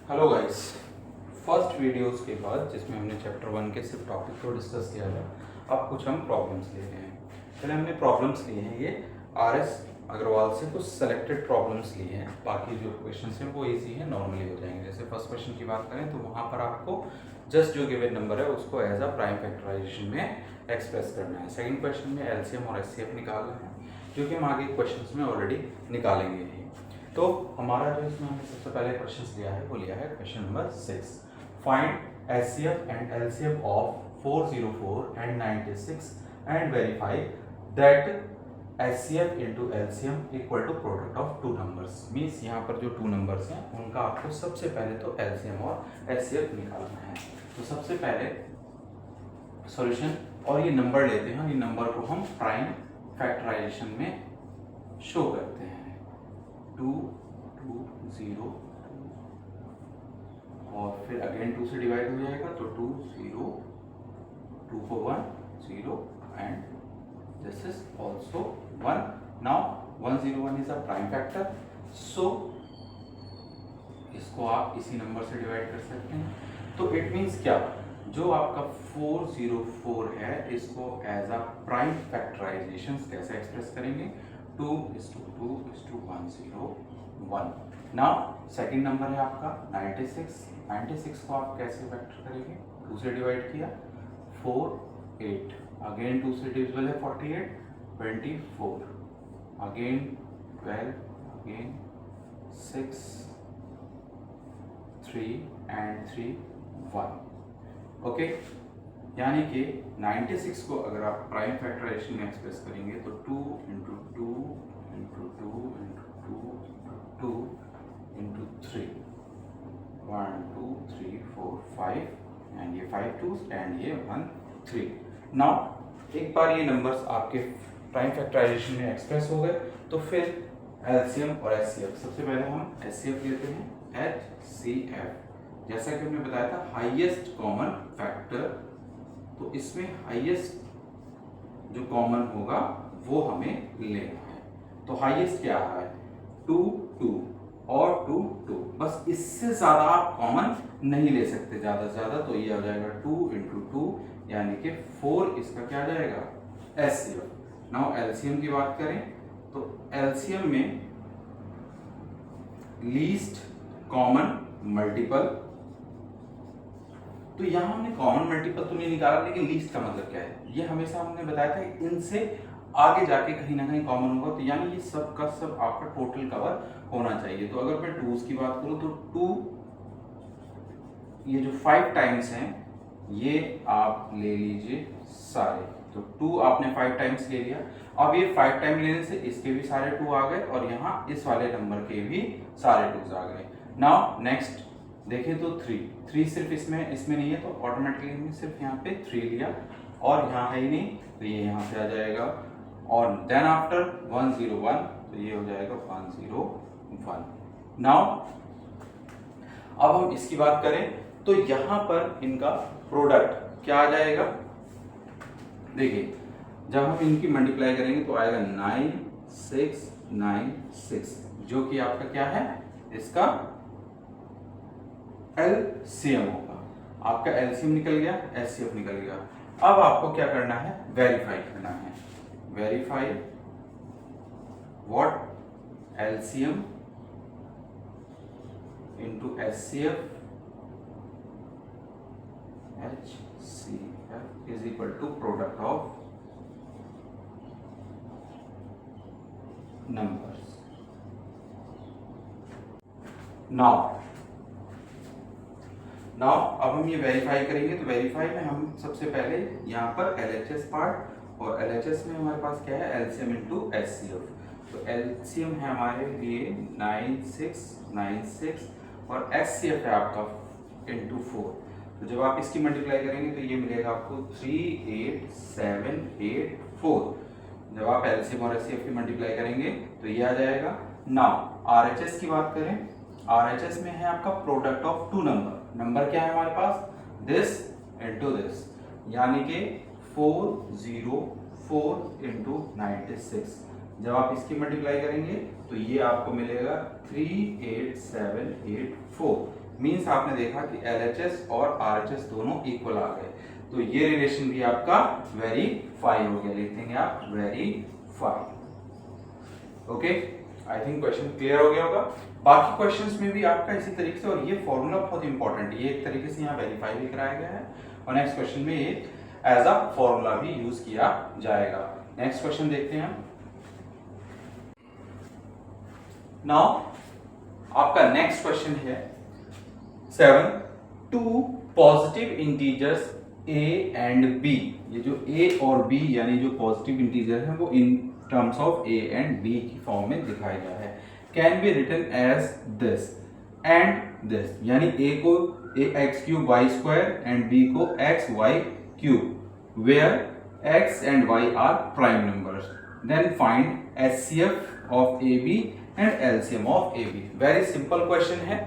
Hello guys. First videos के बाद जिसमें हमने चैप्टर 1 के सिर्फ टॉपिक को डिस्कस किया था, अब कुछ हम प्रॉब्लम्स ले रहे हैं। पहले हमने प्रॉब्लम्स लिए हैं, ये आर.एस. अग्रवाल से कुछ सेलेक्टेड प्रॉब्लम्स लिए हैं। बाकी जो क्वेश्चंस हैं वो इजी हैं, नॉर्मली हो जाएंगे। जैसे फर्स्ट क्वेश्चन की बात करें तो वहाँ पर आपको जस्ट जो गिवन नंबर है उसको एज अ प्राइम फैक्टराइजेशन में एक्सप्रेस करना है। सेकेंड क्वेश्चन में एलसीएम और एचसीएफ निकालना है, जो कि हम आगे क्वेश्चन में ऑलरेडी निकालेंगे ही। तो हमारा जो इसमें हमने सबसे पहले क्वेश्चन लिया है वो लिया है question number 6। Find HCF and LCM of 404 and 96 and verify that HCF into LCM equal to product of two numbers. Means यहाँ पर जो टू नंबर्स हैं उनका आपको सबसे पहले तो एलसीएम और एचसीएफ निकालना है। तो सबसे पहले सॉल्यूशन और ये नंबर लेते हैं, ये नंबर को हम प्राइम फैक्टराइजेशन में शो करते हैं। 2 2 0 और फिर अगेन 2 से डिवाइड हो जाएगा तो 2 0 2 को 1 0 and this is also 1। Now 101 is a prime factor, so इसको आप इसी नंबर से डिवाइड कर सकते हैं। तो इट मीन्स क्या, जो आपका 404 है इसको एज अ प्राइम फैक्टराइजेशन कैसे एक्सप्रेस करेंगे, 2:101। नाउ सेकंड नंबर है आपका 96 को आप कैसे फैक्टर करेंगे, 2 से डिवाइड किया 4 8, अगेन 2 से डिविजिबल है 48 24, अगेन 12, अगेन 6 3 एंड 3 1। ओके, यानी कि 96 को अगर आप प्राइम फैक्टराइजेशन में एक्सप्रेस करेंगे तो 2 into 2 into 2 into 2 into 2 into 3, 1 2 3 4 5 and ये 5 2 एंड ये 1 3। नाउ एक बार ये नंबर्स आपके प्राइम फैक्टराइजेशन में एक्सप्रेस हो गए तो फिर एलसीएम और एचसीएफ। सबसे पहले हम एचसीएफ लेते हैं, एचसीएफ जैसा कि हमने बताया था हाईएस्ट कॉमन फैक्टर। तो इसमें हाईएस्ट जो कॉमन होगा वो हमें लेना है। तो हाईएस्ट क्या आ रहा है, 2 2 और 2 2, बस इससे ज्यादा आप कॉमन नहीं ले सकते ज्यादा से ज्यादा। तो ये हो जाएगा 2 इंटू 2 यानी कि 4, इसका क्या आ जाएगा एचसीएफ। नाउ एलसीएम की बात करें तो एलसीएम में लीस्ट कॉमन मल्टीपल, तो यहाँ हमने कॉमन मल्टीपल तो नहीं निकाला, लेकिन लीस्ट का मतलब क्या है, ये हमेशा हमने बताया था इनसे आगे जाके कहीं ना कहीं कॉमन होगा। तो यानी ये सब का सब आपका टोटल कवर होना चाहिए। तो अगर मैं 2s की बात करूं तो 2, ये जो 5 टाइम्स हैं ये आप ले लीजिए सारे। तो 2 आपने 5 टाइम्स ले लिया। अब ये 5 टाइम लेने से इसके भी सारे 2 आ गए और यहाँ इस वाले नंबर के भी सारे 2s आ गए। नाउ नेक्स्ट देखें तो 3 सिर्फ इसमें नहीं है, तो ऑटोमेटिकली हमने सिर्फ यहाँ पे 3 लिया और यहाँ है ही नहीं तो ये यहाँ पे आ जाएगा। और देन आफ्टर 101 तो ये हो जाएगा 101। नाउ अब हम इसकी बात करें तो यहाँ पर इनका प्रोडक्ट क्या आ जाएगा, देखिए जब हम इनकी मल्टीप्लाई करेंगे तो आएगा 9696, जो कि आपका क्या है, इसका एलसीएम होगा। आपका एलसीएम निकल गया, एचसीएफ निकल गया। अब आपको क्या करना है, वेरीफाई करना है। Verify what LCM into HCF HCF is equal to product of numbers. Now अब हम ये वेरीफाई करेंगे। तो वेरीफाई में हम सबसे पहले यहाँ पर LHS पार्ट, और LHS में हमारे पास क्या है, एलसीएम इनटू एचसीएफ। तो एलसीएम है हमारे लिए 9696 और एचसीएफ है आपका इनटू 4। तो जब आप इसकी मल्टीप्लाई करेंगे तो ये मिलेगा आपको 38784। जब आप एलसीएम और एचसीएफ की मल्टीप्लाई करेंगे तो ये आ जाएगा। नाउ आरएचएस की बात करें, आरएचएस में है आपका प्रोडक्ट ऑफ टू नंबर क्या है हमारे पास, दिस इंटू दिस, यानी कि 404 इंटू 96। जब आप इसकी मल्टीप्लाई करेंगे तो ये आपको मिलेगा 38784। मीन्स आपने देखा कि LHS और RHS दोनों इक्वल आ गए, तो ये रिलेशन भी आपका वेरीफाई हो गया। लिख देंगे आप verify. Okay, I think question clear हो गया होगा। बाकी क्वेश्चंस में भी आपका इसी तरीके से, और ये फॉर्मूला बहुत इंपॉर्टेंट है, ये एक तरीके से यहाँ वेरीफाई भी कराया गया है और नेक्स्ट क्वेश्चन में ये एज अ फॉर्मूला भी यूज किया जाएगा। नेक्स्ट क्वेश्चन देखते हैं। नाउ आपका नेक्स्ट क्वेश्चन है 7, 2 positive integers a and b। ये जो a और b यानी जो पॉजिटिव इंटीजर है वो in terms of a and b की फॉर्म में दिखाया गया है। Can be written as this and this, यानी a को x cube y square and b को x y cube, where x and y are prime numbers. Then find HCF of AB and LCM of AB। Very simple question है,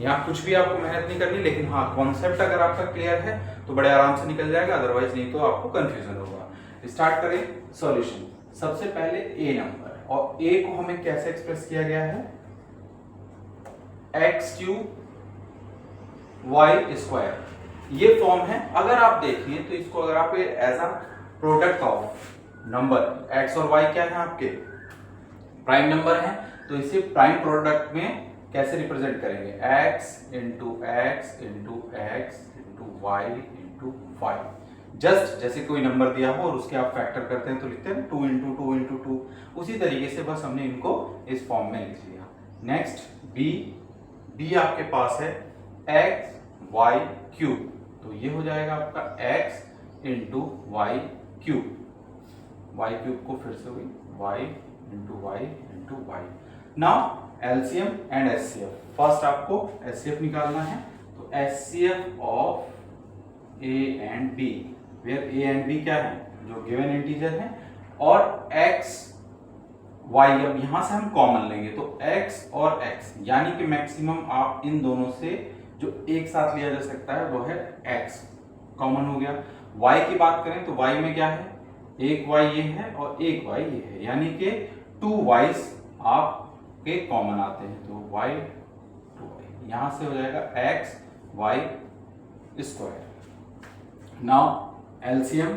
यहाँ कुछ भी आपको मेहनत नहीं करनी, लेकिन हाँ कॉन्सेप्ट अगर आपका क्लियर है तो बड़े आराम से निकल जाएगा, अदरवाइज नहीं तो आपको कंफ्यूजन होगा। स्टार्ट करें सॉल्यूशन। सबसे पहले a नंबर, और a को हमें कैसे एक्सप्रेस किया गया है, x क्यूब y स्क्वायर, ये फॉर्म है। अगर आप देखिए तो इसको अगर आप as a product of number x और y क्या है आपके प्राइम नंबर है, तो इसे प्राइम प्रोडक्ट में कैसे रिप्रेजेंट करेंगे, x into x into x into y into y। Just जैसे कोई नंबर दिया हो और उसके आप फैक्टर करते हैं तो लिखते हैं 2 इंटू 2 इंटू 2, उसी तरीके से बस हमने इनको इस फॉर्म में लिख लिया। नेक्स्ट b आपके पास है x y क्यूब, तो ये हो जाएगा आपका x into Y cube, y cube को फिर से हुई y into Y into Y. Now LCM and HCF, first आपको HCF निकालना है, तो HCF of A and B, where A and B क्या है, जो गिवन इंटीजर है, और x y, अब यहां से हम कॉमन लेंगे तो x और x, यानी कि मैक्सिमम आप इन दोनों से जो एक साथ लिया जा सकता है वो है x, कॉमन हो गया। y की बात करें तो y में क्या है, एक y ये है और एक y ये है, यानी कि 2 y's आप के कॉमन आते हैं, तो y टू y, यहां से हो जाएगा x y square. Now LCM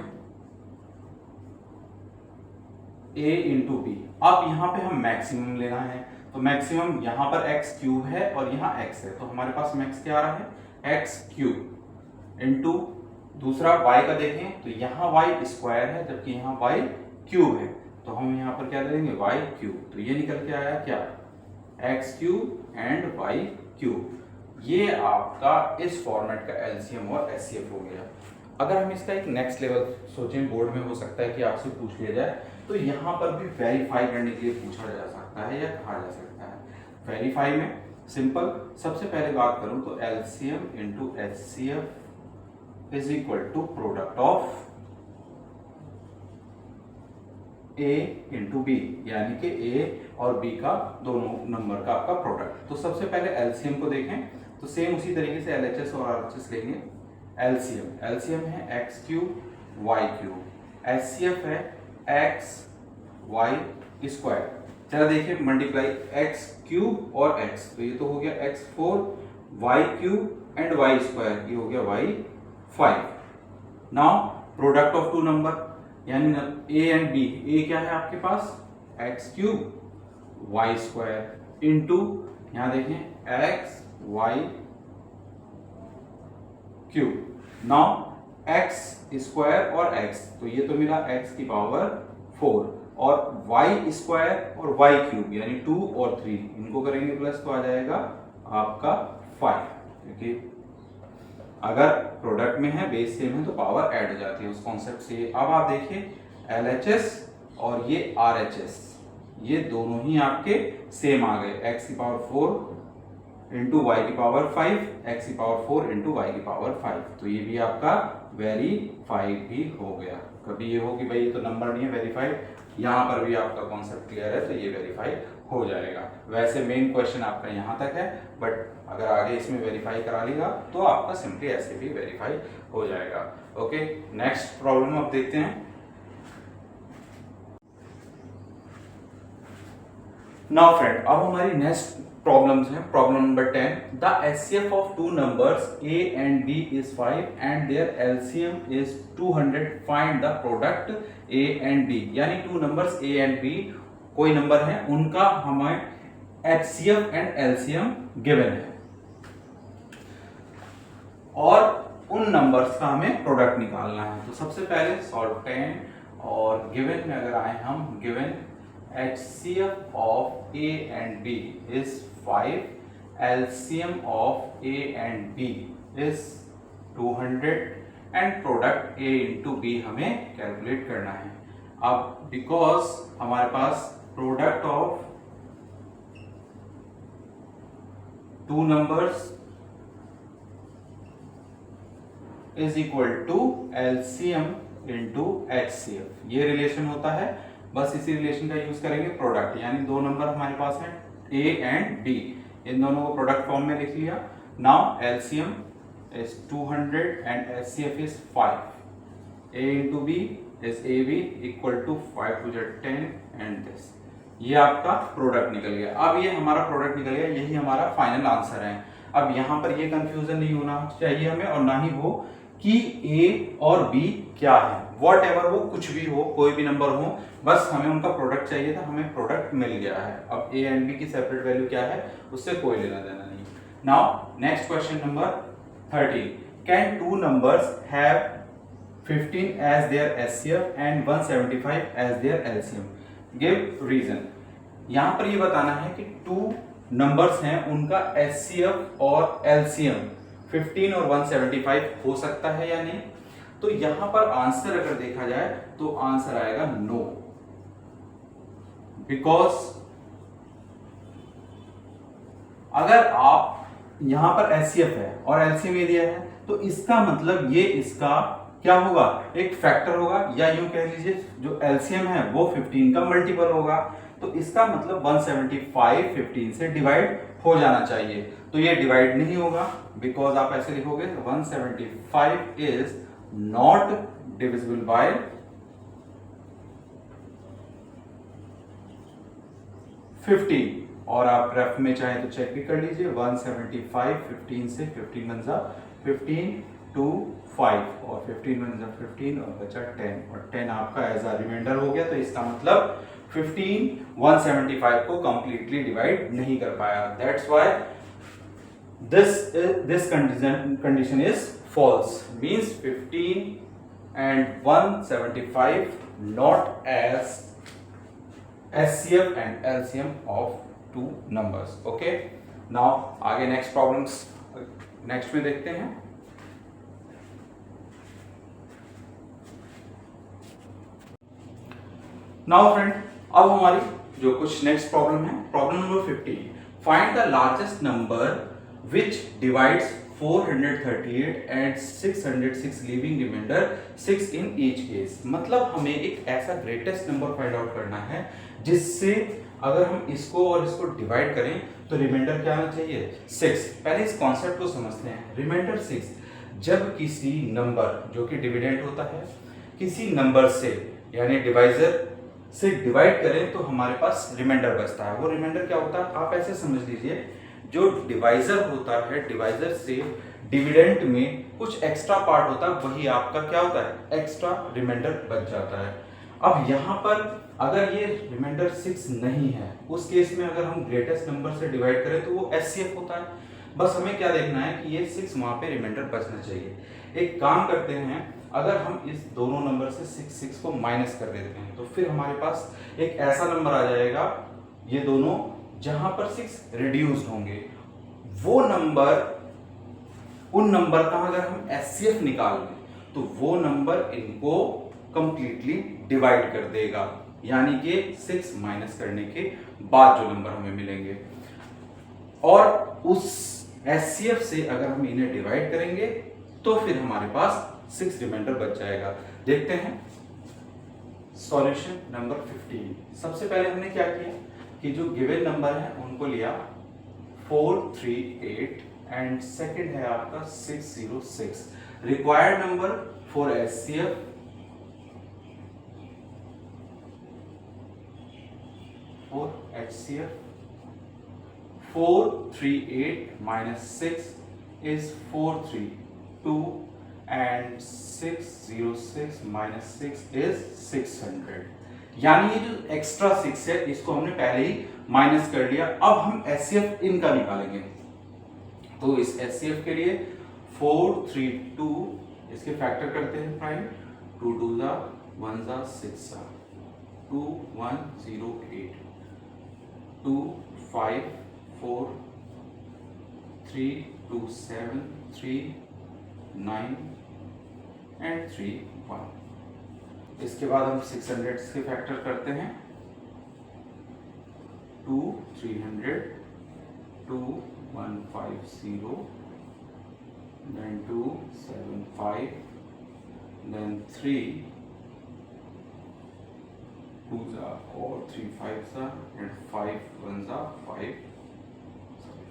a into B, अब यहां पे हम मैक्सिमम लेना है, तो मैक्सिमम यहां पर x क्यूब है और यहां x है, तो हमारे पास मैक्स क्या आ रहा है, x क्यूब इंटू दूसरा y का देखें तो यहां y स्क्वायर है जबकि यहां y क्यूब है, तो हम यहां पर क्या करेंगे y क्यूब, तो ये निकल के आया क्या, x cube and y cube. ये आपका इस फॉर्मेट का LCM और HCF हो गया। अगर हम इसका एक नेक्स्ट लेवल सोचें, बोर्ड में हो सकता है कि आपसे पूछ लिया जाए, तो यहाँ पर भी वेरीफाई करने के लिए पूछा जा सकता है या कहा जा सकता है। वेरीफाई में सिंपल, सबसे पहले बात करूं तो LCM into HCF is equal to product of A into B, यानी कि A और B का दोनों नंबर का आपका प्रोडक्ट। तो सबसे पहले LCM को देखें तो सेम उसी तरीके से LHS और RHS लेंगे। LCM है x cube y cube, HCF है x y स्क्वायर। चला देखिए मल्टीप्लाई x क्यूब और x, तो ये तो हो गया x4 y cube and y square, ये हो गया y5। Now product of two number, यानी a एंड b, a क्या है आपके पास x cube y square into यहां देखें x y cube. Now x square और x, तो ये तो मिला x की पावर 4 और y स्क्वायर और y क्यूब यानी 2 और 3, इनको करेंगे प्लस तो आ जाएगा आपका 5, क्योंकि अगर प्रोडक्ट में है बेस सेम है तो पावर ऐड हो जाती है उस कॉन्सेप्ट से। अब आप देखिए LHS और ये RHS, ये दोनों ही आपके सेम आ गए, x की पावर 4 इंटू वाई की पावर 5, x की पावर 4 इंटू वाई की पावर 5, तो ये भी आपका वेरीफाइड भी हो गया। कभी ये हो कि भाई ये तो नंबर नहीं है वेरीफाइड, यहाँ पर भी आपका कॉन्सेप्ट क्लियर है तो ये वेरीफाइड हो जाएगा। वैसे मेन क्वेश्चन आपका यहाँ तक है, बट अगर आगे इसमें वेरीफाई करा लेगा तो आपका सिंपली ऐसे भी वेरीफाई हो जाएगा। ओके, नेक्स्ट प्रॉब्लम अब देखते हैं। नाउ फ्रेंड, अब हमारी नेक्स्ट प्रॉब्लम्स हैं। Problem number 10, the HCF of two numbers A and B is 5 and their LCM is 200, find the product A and B. यानी two numbers A and B कोई number है, उनका हमें HCF and LCM given है और उन numbers का हमें प्रोडक्ट निकालना है। तो सबसे पहले सॉल्व 10 और गिवन में अगर आए हम, given HCF of A and B is 5, LCM of A and B is 200 and product A into B हमें कैलकुलेट करना है। अब बिकॉज हमारे पास product of two numbers is equal to LCM into HCF, ये रिलेशन होता है। बस इसी रिलेशन का यूज करेंगे प्रोडक्ट, यानी दो नंबर हमारे पास है A एंड B, इन दोनों को प्रोडक्ट फॉर्म में लिख लिया। Now LCM is 200 and HCF is 5, A into B is AB equal to 5 to the 10 and this, ये आपका प्रोडक्ट निकल गया। अब ये हमारा प्रोडक्ट निकल गया, यही हमारा फाइनल आंसर है। अब यहाँ पर ये कंफ्यूजन नहीं होना चाहिए हमें, और ना ही हो कि A और B क्या है, वॉट एवर वो कुछ भी हो, कोई भी नंबर हो, बस हमें उनका प्रोडक्ट चाहिए था, हमें प्रोडक्ट मिल गया है। अब A एंड B की सेपरेट वैल्यू क्या है उससे कोई लेना देना नहीं। Now next question number 13, can two numbers have 15 as their HCF and 175 as their LCM, give reason. यहां पर ये बताना है कि टू नंबर्स हैं, उनका एचसीएफ और एलसीएम 15 और 175 हो सकता है या नहीं। तो यहां पर आंसर अगर देखा जाए तो आंसर आएगा नो, बिकॉज अगर आप यहां पर एचसीएफ है और एलसीएम ये दिया है तो इसका मतलब ये इसका क्या होगा, एक फैक्टर होगा, या यूं कह लीजिए जो एलसीएम है वो 15 का मल्टीपल होगा। तो इसका मतलब 175 15 से डिवाइड हो जाना चाहिए, तो ये डिवाइड नहीं होगा, बिकॉज आप ऐसे लिखोगे 175 इज नॉट डिविजिबल बाय 15। और आप रेफ में चाहे तो चेक भी कर लीजिए, 175 15 से 15 बन जा 15 to 5 और 15 बन जा 15 और बचा 10 और 10 आपका एज अ रिमाइंडर हो गया। तो इसका मतलब 15 175 को कंप्लीटली डिवाइड नहीं कर पाया, that's why this condition is false, means 15 and 175 not as HCF and LCM of two numbers. Okay, now आगे next problems next में देखते हैं। Now friend, अब हमारी जो कुछ नेक्स्ट प्रॉब्लम है, problem number 15, find the largest number which divides 438 and 606 leaving remainder 6 in each case। मतलब हमें एक ऐसा ग्रेटेस्ट नंबर फाइंड आउट करना है जिससे अगर हम इसको और इसको डिवाइड करें तो रिमाइंडर क्या आना चाहिए 6। पहले इस कॉन्सेप्ट को समझते हैं। रिमाइंडर 6, जब किसी नंबर जो कि डिविडेंड होता है किसी नंबर से यानी डिवाइजर से डिवाइड करें तो हमारे पास रिमाइंडर बचता है। वो रिमाइंडर क्या होता है आप ऐसे समझ लीजिए, जो डिवाइजर होता है, डिवाइजर से डिविडेंड में कुछ एक्स्ट्रा पार्ट होता है, वही आपका क्या होता है एक्स्ट्रा रिमाइंडर बच जाता है। अब यहाँ पर अगर ये रिमाइंडर 6 नहीं है, उस केस में अगर हम ग्रेटेस्ट नंबर से डिवाइड करें तो वो एचसीएफ होता है। बस हमें क्या देखना है कि ये 6 वहां पे रिमाइंडर बचना चाहिए। एक काम करते हैं, अगर हम इस दोनों नंबर से 6 को माइनस कर देते हैं तो फिर हमारे पास एक ऐसा नंबर आ जाएगा, ये दोनों जहां पर 6 रिड्यूस्ड होंगे, वो नंबर, उन नंबर का अगर हम एचसीएफ निकाल लें तो वो नंबर इनको कंप्लीटली डिवाइड कर देगा, यानी कि 6 माइनस करने के बाद जो नंबर हमें मिलेंगे, और उस एचसीएफ से अगर हम इन्हें डिवाइड करेंगे तो फिर हमारे पास 6 रिमाइंडर बच जाएगा। देखते हैं सॉल्यूशन नंबर 15। सबसे पहले हमने क्या किया कि जो गिवन नंबर है उनको लिया 438 एंड सेकंड है आपका 606। Required number for HCF 438 minus 6 is 432 and 606 minus 6 is 600। यानी ये जो एक्स्ट्रा 6 है इसको हमने पहले ही माइनस कर लिया। अब हम एचसीएफ इनका निकालेंगे। तो इस एचसीएफ के लिए 432 इसके फैक्टर करते हैं प्राइम, 2 2 जा 1 जा 6 जा 2 1 0 8 2 5 4 3 2 7 3 9 एंड 3 1। इसके बाद हम 600 के फैक्टर करते हैं, 2 300 2 1 5 0 then 2 7 5 then 3 2 और 3 5 and 5 1 5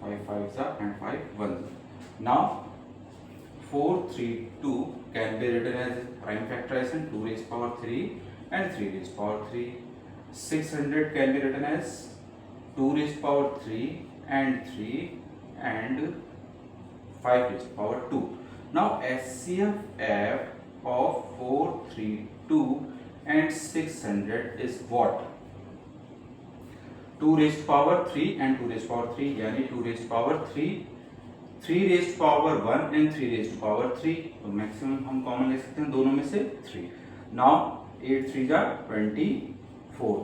5 5 and 5 1। Now 432 can be written as prime factorization 2 raised power 3 and 3 raised power 3। 600 can be written as 2 raised power 3 and 3 and 5 raised power 2। Now HCF of 432 and 600 is what? 2 raised power 3 and 2 raised power 3 यानी 2 raised power 3 3 raised power 1 and 3 raised power 3। तो maximum हम common ले सकते हैं दोनों में से 3। Now 8 3 जा 24।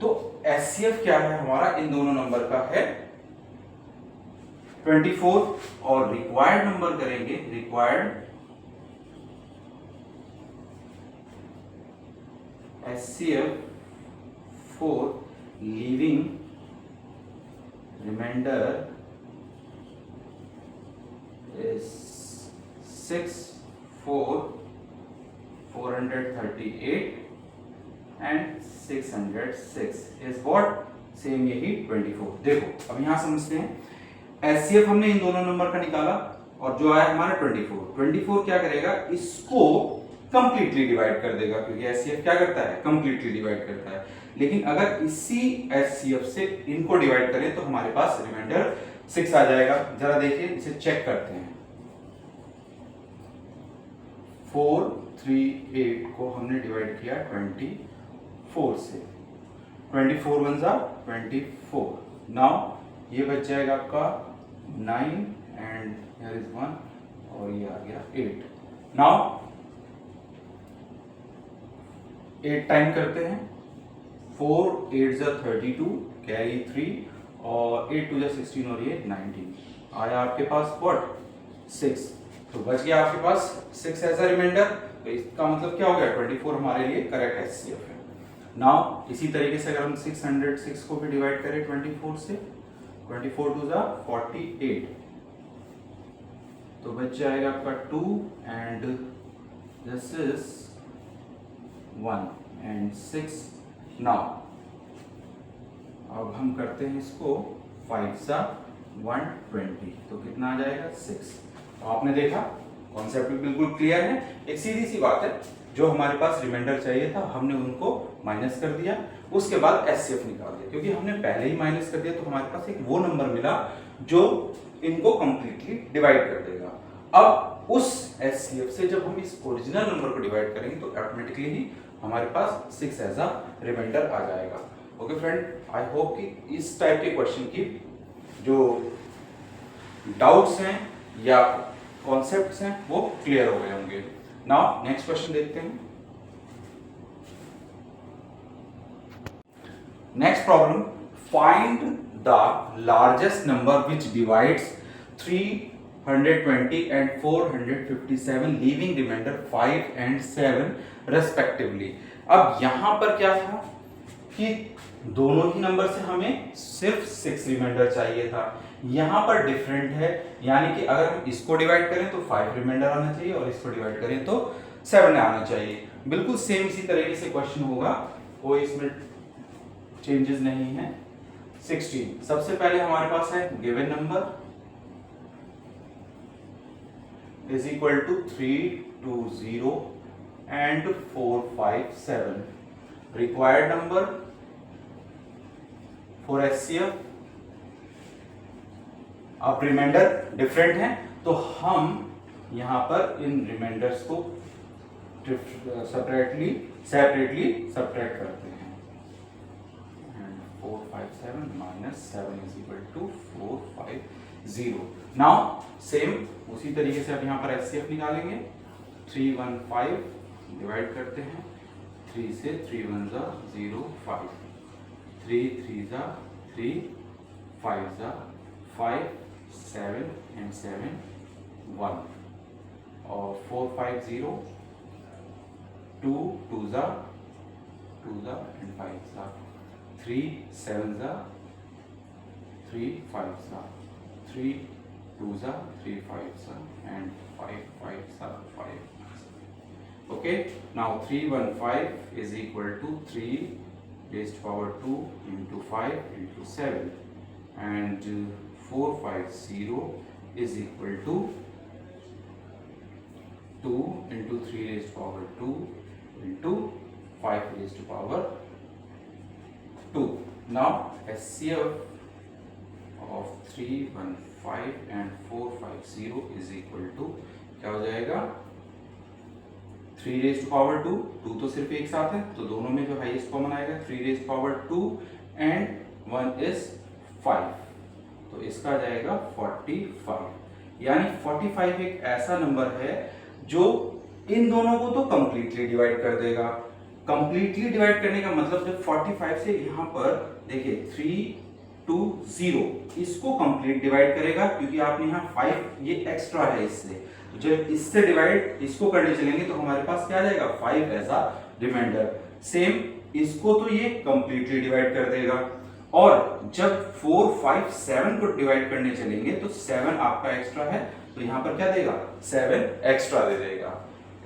तो एचसीएफ क्या है हमारा इन दोनों नंबर का है 24 और रिक्वायर्ड नंबर करेंगे, required HCF for leaving remainder is 6 4 438 and 606 is what? Same यही 24। देखो अब यहां समझते हैं, एचसीएफ हमने इन दोनों नंबर का निकाला और जो आया हमारा 24 क्या करेगा, इसको कंप्लीटली डिवाइड कर देगा क्योंकि एचसीएफ क्या करता है, कंप्लीटली डिवाइड करता है। लेकिन अगर इसी एचसीएफ से इनको डिवाइड करें तो हमारे पास रिमाइंडर 6 आ जाएगा। जरा देखिए इसे चेक करते हैं। 438 को हमने डिवाइड किया 24 से, 24 1 जा 24। नाउ ये बच जाएगा आपका 9 एंड हियर इज 1 और ये आ गया 8। नाउ 8 टाइम करते हैं, 4 8 जा 32 कैरी 3 और 8 2 जा 16 और ये 19 आया आपके पास व्हाट 6। तो बच गया आपके पास 6 एज अ रिमाइंडर। तो इसका मतलब क्या हो गया 24 हमारे लिए करेक्ट एचसीएफ है। नाउ इसी तरीके से अगर हम 606 को भी डिवाइड करें 24 से, 24 2 जा 48 तो बच जाएगा आपका 2 and this is 1 and 6। Now अब हम करते हैं इसको 5 सा 120 तो कितना आ जाएगा 6। तो आपने देखा कॉन्सेप्ट बिल्कुल क्लियर है। एक सीधी सी बात है, जो हमारे पास रिमाइंडर चाहिए था हमने उनको माइनस कर दिया, उसके बाद एचसीएफ निकाल दिया। क्योंकि हमने पहले ही माइनस कर दिया तो हमारे पास एक वो नंबर मिला जो इनको कंप्लीटली डिवाइड कर देगा। अब उस एचसीएफ से जब हम इस ओरिजिनल नंबर को डिवाइड करेंगे तो ऑटोमेटिकली ही हमारे पास 6 एज अ रिमाइंडर आ जाएगा। ओके फ्रेंड, आई होप कि इस टाइप के क्वेश्चन की जो डाउट्स हैं या कॉन्सेप्ट्स हैं वो क्लियर हो गए होंगे। नाउ नेक्स्ट क्वेश्चन देखते हैं। Next problem, find the largest number which divides 320 and 457 leaving remainder 5 and 7 respectively. अब यहां पर क्या था कि दोनों ही नंबर से हमें सिर्फ 6 रिमाइंडर चाहिए था, यहां पर डिफरेंट है, यानी कि अगर हम इसको डिवाइड करें तो 5 रिमाइंडर आना चाहिए और इसको डिवाइड करें तो 7 आना चाहिए। बिल्कुल सेम इसी तरीके से क्वेश्चन होगा, कोई इसमें चेंजेस नहीं है। 16 सबसे पहले हमारे पास है given number is equal to 320 and 457। required number for HCF अब रिमाइंडर डिफरेंट है तो हम यहां पर इन रिमाइंडर्स को सेपरेटली सब्ट्रैक्ट करते हैं। 457 minus 7 is equal to 450। Now same उसी तरीके से अब यहाँ पर एचसीएफ निकालेंगे। 315 डिवाइड करते हैं, 3 से 3 1 जा 0 5, 3 3 जा 3, 5 जा 5, 7 and 7 1 और 450, 2 2 जा and 5 जा, 3 7 जा 3 5 जा, 3 2 जा 3 5 जा and 5 5 जा 5। Okay, now 315 is equal to 3 raised to power 2 into 5 into 7 and 450 is equal to 2 into 3 raised to power 2 into 5 raised to power 2। Now HCF of 315 and 450 is equal to क्या हो जाएगा? 3 raised to power 2, 2 तो सिर्फ एक साथ है तो दोनों में जो हाईएस्ट कॉमन आएगा 3 raised to power 2 and 1 is 5, तो इसका जाएगा 45। यानी 45 एक ऐसा नंबर है जो इन दोनों को तो कंप्लीटली डिवाइड कर देगा। कंप्लीटली डिवाइड करने का मतलब जब 45 से यहाँ पर देखिए 320 इसको कंप्लीट डिवाइड करेगा, क्योंकि आपने यहाँ 5 ये एक्स्ट्रा है इससे, तो जब इससे डिवाइड इसको करने चलेंगे तो हमारे पास क्या आ जाएगा 5 एज अ रिमाइंडर। सेम इसको तो ये कंप्लीटली डिवाइड कर देगा और जब 4 5 7 को डिवाइड करने चलेंगे तो 7 आपका एक्स्ट्रा है तो यहाँ पर क्या देगा 7 एक्स्ट्रा दे देगा।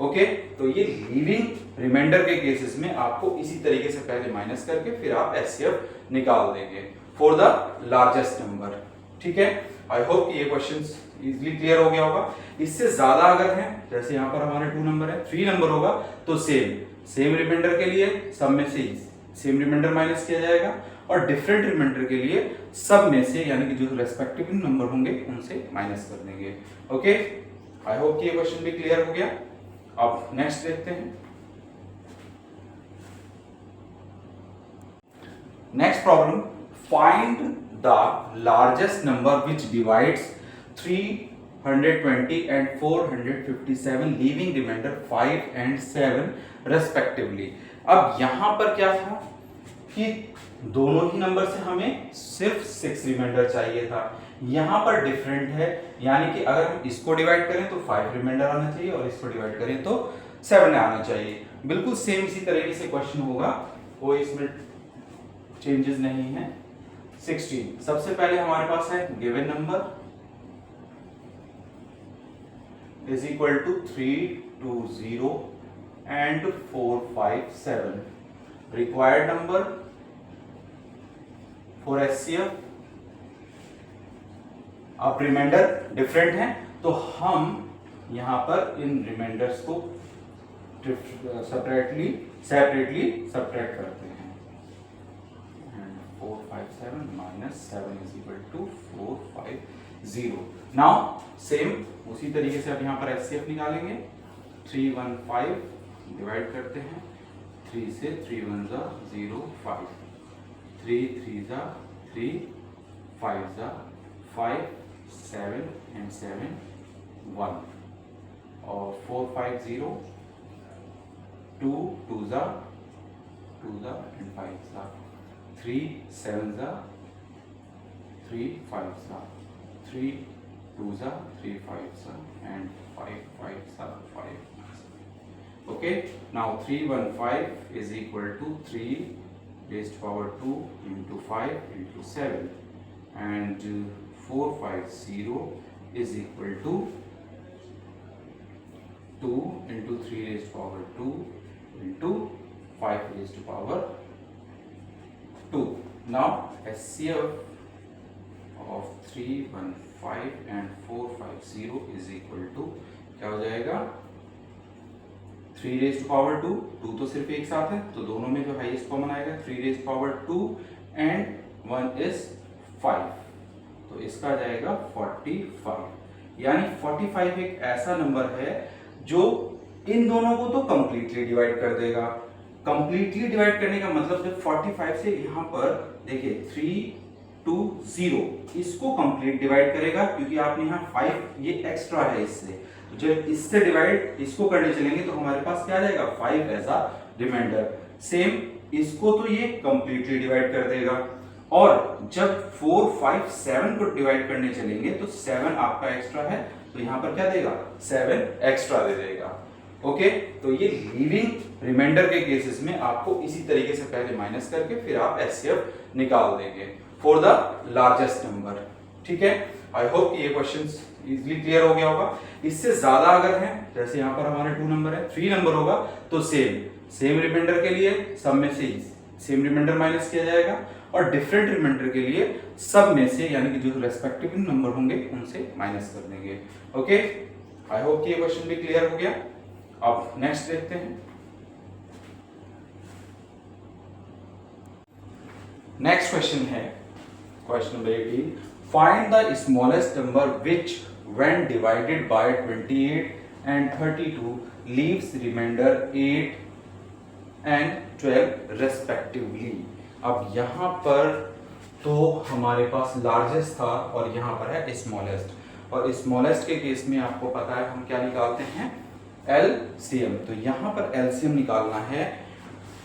ओके, तो ये लीविंग रिमाइंडर के केसेस में आपको इसी तरीके से पहले माइनस करके फिर आप एचसीएफ निकाल देंगे फॉर द लार्जेस्ट नंबर। ठीक है, आई होप कि ये क्वेश्चंस इजीली क्लियर हो गया होगा। इससे ज्यादा अगर है, जैसे यहाँ पर हमारे 2 नंबर है, 3 नंबर होगा तो सेम रिमाइंडर के लिए सब में से सेम रिमाइंडर माइनस किया जाएगा और डिफरेंट रिमाइंडर के लिए सब में से यानी कि जो रेस्पेक्टिव नंबर होंगे उनसे माइनस कर देंगे। ओके, आई होप कि ये क्वेश्चन भी क्लियर हो गया। अब नेक्स्ट देखते हैं। Next problem, find the largest number which divides 320 and 457 leaving remainder 5 and 7 respectively. अब यहां पर क्या था कि दोनों ही नंबर से हमें सिर्फ 6 रिमाइंडर चाहिए था, यहां पर डिफरेंट है, यानी कि अगर हम इसको डिवाइड करें तो 5 रिमाइंडर आना चाहिए और इसको डिवाइड करें तो 7 आना चाहिए। बिल्कुल सेम इसी तरीके से क्वेश्चन होगा, कोई इसमें चेंजेस नहीं है। 16 सबसे पहले हमारे पास है given number is equal to 320 and 457, required number for HCF। अब रिमाइंडर डिफरेंट है तो हम यहां पर इन रिमाइंडर्स को सेपरेटली सब्ट्रैक्ट करते हैं। 457 minus 7 is equal to 450। Now same उसी तरीके से अब यहां पर HCF निकालेंगे। 315 डिवाइड करते हैं, 3 से 3 1 जा 0 5, 3 3 जा 3, 5 जा 5, 7 and 7 1 और 450, 2 2 जा and 5 जा, 3 7 जा 3 5 जा, 3 2 जा 3 5 जा and 5 5 जा 5। Okay, now 315 is equal to 3 raised to power 2 into 5 into 7 and 450 is equal to 2 into 3 raised to power 2 into 5 raised to power 2। Now HCF of 315 and 450 is equal to क्या हो जाएगा 3 raised to power 2, 2 तो सिर्फ एक साथ है तो दोनों में जो हाईएस्ट कॉमन आएगा 3 raised to power 2 and 1 is 5, तो इसका आ जाएगा 45। यानी 45 एक ऐसा नंबर है जो इन दोनों को तो कंप्लीटली डिवाइड कर देगा। कंप्लीटली डिवाइड करने का मतलब जब 45 से यहाँ पर देखिए 3 2 0 इसको कंप्लीट डिवाइड करेगा, क्योंकि आपने यहाँ 5 ये एक्स्ट्रा है इससे, तो जब इससे डिवाइड इसको करने चलेंगे तो हमारे पास क्या आ जाएगा 5 एज अ रिमाइंडर। सेम इसको तो ये कंप्लीटली डिवाइड कर देगा, और जब 4 5 7 को डिवाइड करने चलेंगे तो 7 आपका एक्स्ट्रा है, तो यहाँ पर क्या देगा 7 एक्स्ट्रा दे देगा। ओके, तो ये लीविंग रिमाइंडर के केसेस में आपको इसी तरीके से पहले माइनस करके फिर आप एचसीएफ निकाल देंगे फॉर द लार्जेस्ट नंबर। ठीक है, आई होप कि ये क्वेश्चन इजीली क्लियर हो गया होगा। इससे ज्यादा अगर है, जैसे यहाँ पर हमारे 2 नंबर है, 3 नंबर होगा, तो सेम रिमाइंडर के लिए सब में से सेम रिमाइंडर माइनस किया जाएगा, और डिफरेंट रिमाइंडर के लिए सब में से यानी कि जो रेस्पेक्टिव नंबर होंगे उनसे माइनस कर देंगे। ओके, आई होप कि ये क्वेश्चन भी क्लियर हो गया। अब नेक्स्ट देखते हैं। नेक्स्ट क्वेश्चन है question number 18, find the smallest number which when divided by 28 and 32 leaves remainder 8 and 12 respectively. अब यहां पर तो हमारे पास लार्जेस्ट था और यहां पर है स्मॉलेस्ट, और स्मॉलेस्ट के केस में आपको पता है हम क्या निकालते हैं एलसीएम। तो यहां पर एलसीएम निकालना है,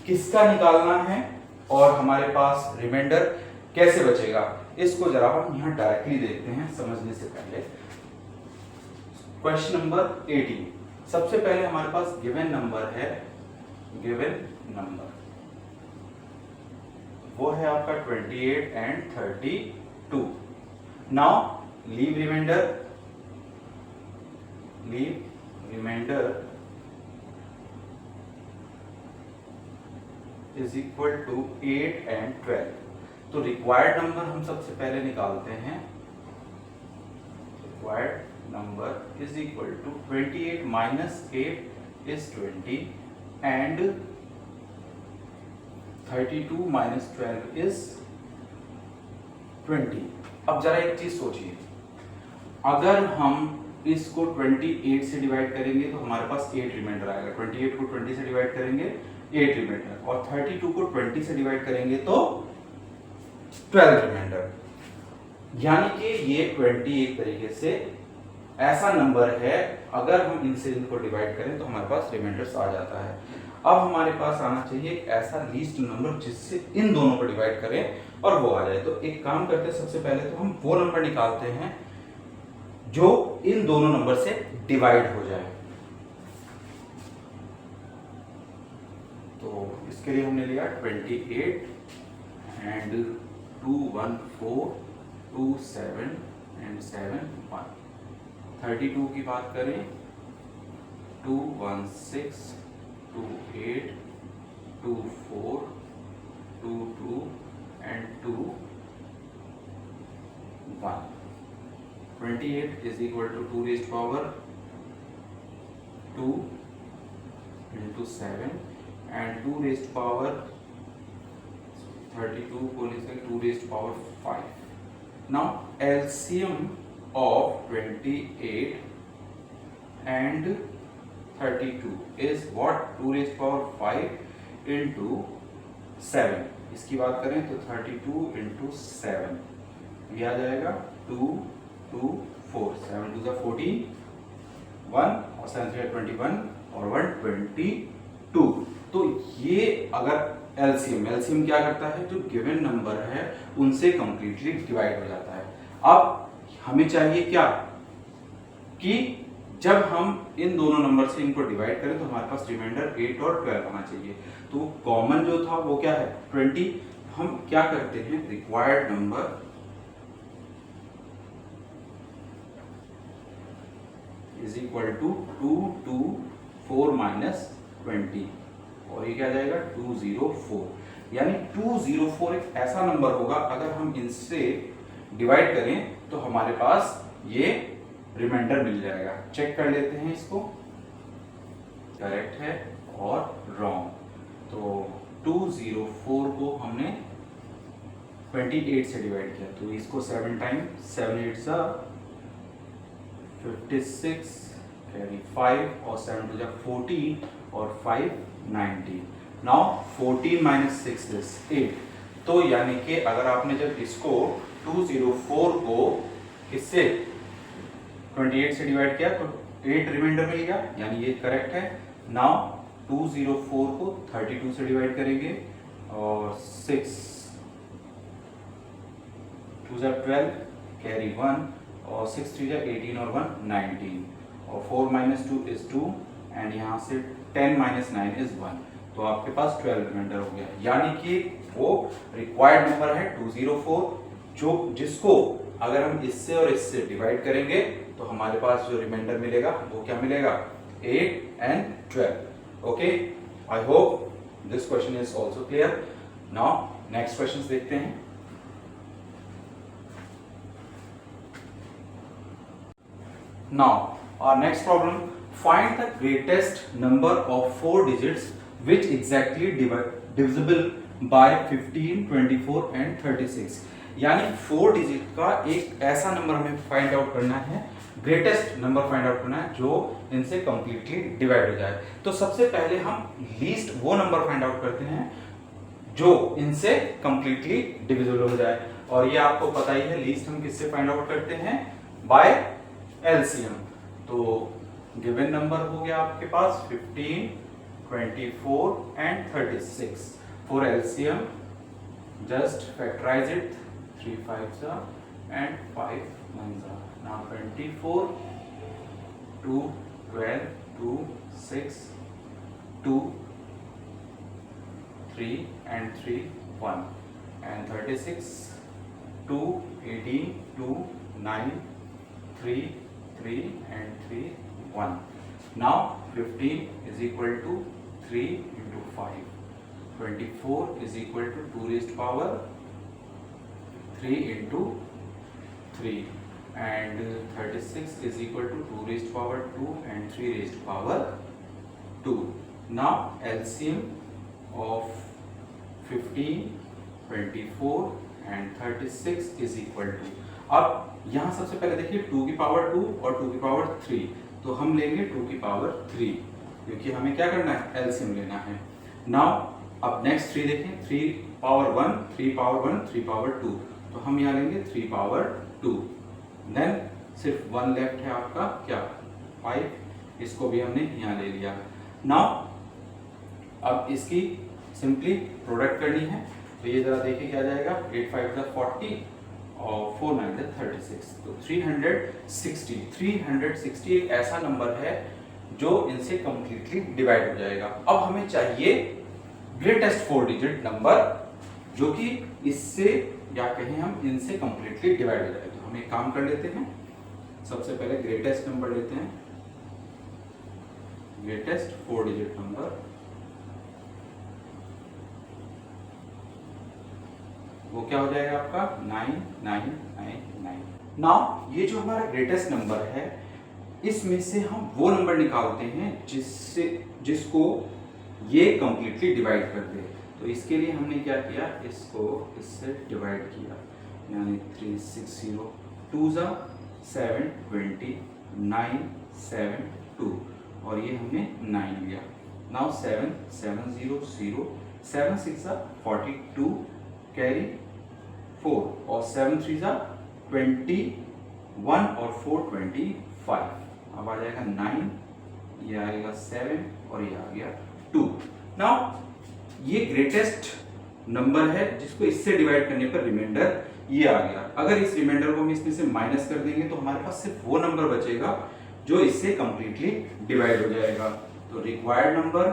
किसका निकालना है और हमारे पास रिमाइंडर कैसे बचेगा, इसको जरा हम यहां डायरेक्टली देखते हैं समझने से पहले। क्वेश्चन नंबर 18, सबसे पहले हमारे पास गिवन नंबर है, गिवन नंबर वो है आपका 28 and 32। Now leave remainder is equal to 8 and 12। तो रिक्वायर्ड नंबर हम सबसे पहले निकालते हैं। Required number is equal to 28 minus 8 is 20 and 32 minus 12 is 20। अब जरा एक चीज सोचिए, अगर हम इसको 28 से डिवाइड करेंगे तो हमारे पास 8 रिमाइंडर आएगा। 28 को 20 से डिवाइड करेंगे 8 रिमाइंडर, और 32 को 20 से डिवाइड करेंगे तो 12 रिमाइंडर। यानी कि ये 20 एक तरीके से ऐसा नंबर है, अगर हम इनसे इनको डिवाइड करें तो हमारे पास रिमाइंडर्स आ जाता है। अब हमारे पास आना चाहिए एक ऐसा लीस्ट नंबर जिससे इन दोनों को डिवाइड करें और वो आ जाए। तो एक काम करते हैं, सबसे पहले तो हम वो नंबर निकालते हैं जो इन दोनों नंबर से डिवाइड हो जाए। तो इसके लिए हमने लिया 28 एंड 2 1 4 2 7 एंड 7 1। 32 की बात करें 2 1 6 2 8 2 4 2 2 and 2 1। 28 is equal to 2 raised power 2 into 7 and 2 raised power 32 को लिख सकते 2 raised power 5. Now LCM of 28 and 32 is what? 2 raised power 5 into 7. इसकी बात करें तो 32 into 7 ये आ जाएगा 2 2 4 7 2 14 1 और 7 3 21 और 1 22। तो ये अगर एलसीएम क्या करता है, जो गिवन नंबर है उनसे कंप्लीटली डिवाइड हो जाता है। अब हमें चाहिए क्या कि जब हम इन दोनों नंबर से इनको डिवाइड करें तो हमारे पास रिमाइंडर 8 और 12 होना चाहिए। तो कॉमन जो था वो क्या है 20। हम क्या करते हैं, required number is equal to 2 2 4 minus 20 और ये क्या जाएगा 204। यानी 204 एक ऐसा नंबर होगा अगर हम इनसे डिवाइड करें तो हमारे पास ये रिमाइंडर मिल जाएगा। चेक कर लेते हैं इसको, करेक्ट है और रॉन्ग। तो 204 को हमने 28 से डिवाइड किया, तो इसको 7 टाइम 7 8 सा 56 कैरी 5 और 7 टू जा 14 और 5 19। Now 14 minus 6 is 8। तो यानी कि अगर आपने जब इसको 204 को किससे 28 से डिवाइड किया तो 8 रिमाइंडर मिल गया, यानी ये करेक्ट है। नाउ 204 को 32 से डिवाइड करेंगे और 6 2 जा 12 कैरी 1 और 6 3 जा 18 और 1 19 और 4 माइनस 2 इज 2 एंड यहाँ से 10 माइनस 9 इज 1। तो आपके पास 12 रिमाइंडर हो गया, यानी कि वो रिक्वायर्ड नंबर है 204, जो जिसको अगर हम इससे और इससे डिवाइड करेंगे तो हमारे पास जो रिमाइंडर मिलेगा वो क्या मिलेगा 8 and 12। Okay, I hope this question is also clear. Now next question देखते हैं। Now our next problem, find the greatest number of 4 digits which exactly divisible by 15, 24 and 36। यानी 4 डिजिट का एक ऐसा नंबर हमें फाइंड आउट करना है, greatest number find out करना है जो इनसे कंप्लीटली डिवाइड हो जाए। तो सबसे पहले हम लीस्ट वो नंबर फाइंड आउट करते हैं जो इनसे कंप्लीटली डिविजिबल हो जाए, और ये आपको पता ही है लीस्ट हम किससे फाइंड आउट करते हैं, बाय एलसीएम। तो गिवन नंबर हो गया आपके पास 15, 24 and 36। For LCM just factorise it, 3 5 and 5 9। Now 24, 2, 12, 2, 6, 2, 3 and 3 1 and 36, 2, 18, 2, 9, 3 3 and 3 1। Now 15 is equal to 3 into 5, 24 is equal to 2 raised power 3 into 3 and 36 is equal to 2 raised power 2 and 3 raised power 2। Now LCM of 15, 24 and 36 is equal to, अब यहाँ सबसे पहले देखिए 2 की power 2 और 2 की power 3, तो हम लेंगे 2 की पावर 3 क्योंकि हमें क्या करना है, एलसीएम लेना है। नाउ अब नेक्स्ट 3 देखें, 3 पावर 1, 3 पावर 1, 3 पावर 2, तो हम यहाँ लेंगे 3 पावर 2। देन सिर्फ 1 लेफ्ट है आपका क्या 5, इसको भी हमने यहाँ ले लिया। नाउ अब इसकी सिंपली प्रोडक्ट करनी है, तो ये जरा देखिए क्या जाएगा, 8 5 40 और 4 9 36, तो 360 एक ऐसा नंबर है जो इनसे कंप्लीटली डिवाइड हो जाएगा। अब हमें चाहिए ग्रेटेस्ट 4 डिजिट नंबर जो कि इससे या कहें हम इनसे कंप्लीटली डिवाइड हो जाए। तो हम एक काम कर लेते हैं, सबसे पहले ग्रेटेस्ट नंबर लेते हैं, ग्रेटेस्ट 4 डिजिट नंबर, वो क्या हो जाएगा आपका 9999। नाउ ये जो हमारा ग्रेटेस्ट नंबर है इसमें से हम वो नंबर निकालते हैं जिसको ये कंप्लीटली डिवाइड कर दे। तो इसके लिए हमने क्या किया, इसको इससे डिवाइड किया, यानी 360 2 जा 7 20 9 7 2 और ये हमने 9 लिया। नाउ 7 7 0 0 7 6 जा 42 कैरी 4 और 7 3 जा 21 और 4 25। अब आ जाएगा 9, ये आएगा 7 और ये आ गया 2। नाउ ये ग्रेटेस्ट नंबर है जिसको इससे डिवाइड करने पर रिमाइंडर ये आ गया। अगर इस रिमाइंडर को हम इसमें से माइनस कर देंगे तो हमारे पास सिर्फ वो नंबर बचेगा जो इससे कंप्लीटली डिवाइड हो जाएगा। तो required number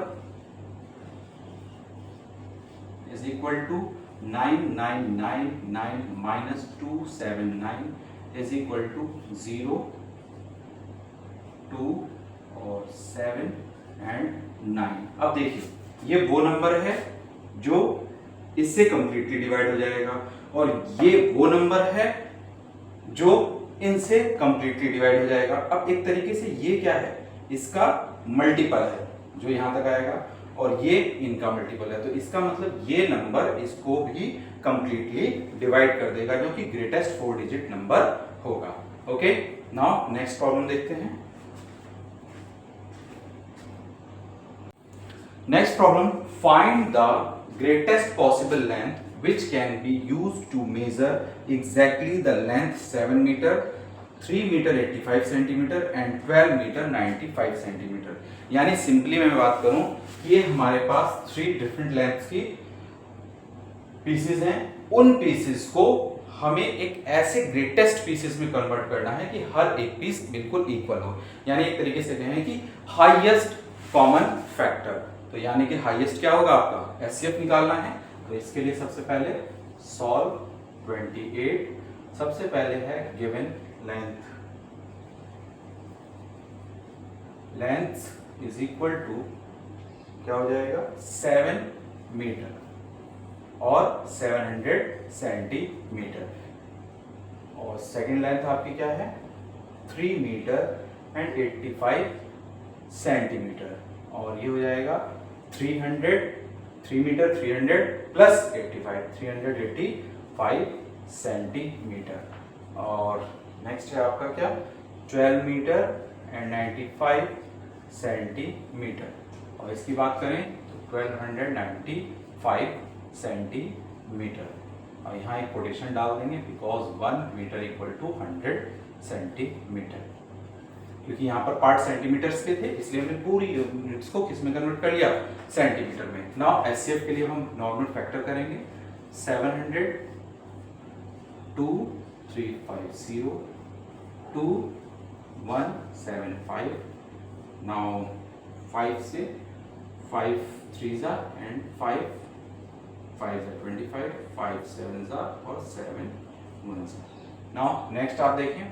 is equal to 9999 minus 279 is equal to 0, 2 और 7 and 9। अब देखिए ये वो नंबर है जो इससे कंप्लीटली डिवाइड हो जाएगा और ये वो नंबर है जो इनसे कंप्लीटली डिवाइड हो जाएगा। अब एक तरीके से ये क्या है, इसका मल्टीपल है जो यहाँ तक आएगा, और ये इनका मल्टीपल है, तो इसका मतलब ये नंबर इसको भी कंप्लीटली डिवाइड कर देगा, जो कि ग्रेटेस्ट 4 डिजिट नंबर होगा। ओके, नाउ नेक्स्ट प्रॉब्लम देखते हैं। Next problem, find the greatest possible length which can be used to measure exactly the length 7 meter, 3 meter 85 centimeter and 12 meter 95 centimeter। यानी simply मैं बात करूं, ये हमारे पास 3 डिफरेंट लेंथ्स की पीसेस हैं, उन पीसेस को हमें एक ऐसे ग्रेटेस्ट पीसेस में कन्वर्ट करना है कि हर एक पीस बिल्कुल इक्वल हो, यानी एक तरीके से कहें कि हाईएस्ट कॉमन फैक्टर। तो यानी कि हाईएस्ट क्या होगा, आपका एचसीएफ निकालना है। तो इसके लिए सबसे पहले सॉल्व 28, सबसे पहले है given length is equal to क्या हो जाएगा 7 मीटर और 700 सेंटीमीटर, और सेकंड लेंथ आपकी क्या है 3 मीटर एंड 85 सेंटीमीटर, और ये हो जाएगा 3 मीटर 300 प्लस 85 385 सेंटीमीटर। और नेक्स्ट है आपका क्या 12 मीटर एंड 95 सेंटीमीटर, और इसकी बात करें तो 1295 सेंटीमीटर, और यहाँ एक कोटेशन डाल देंगे because 1 metre equal to 100 centimetre, क्योंकि यहाँ पर पार्ट सेंटीमीटर्स के थे, इसलिए हमने पूरी यूनिट्स को किस में कन्वर्ट कर लिया, सेंटीमीटर में। नाउ एचसीएफ के लिए हम नॉर्मल फैक्टर करेंगे 700 2350 2175। नाउ 5 से 5 3s एंड 5 5s 25 5 7s और 7 1s। नाउ नेक्स्ट आप देखें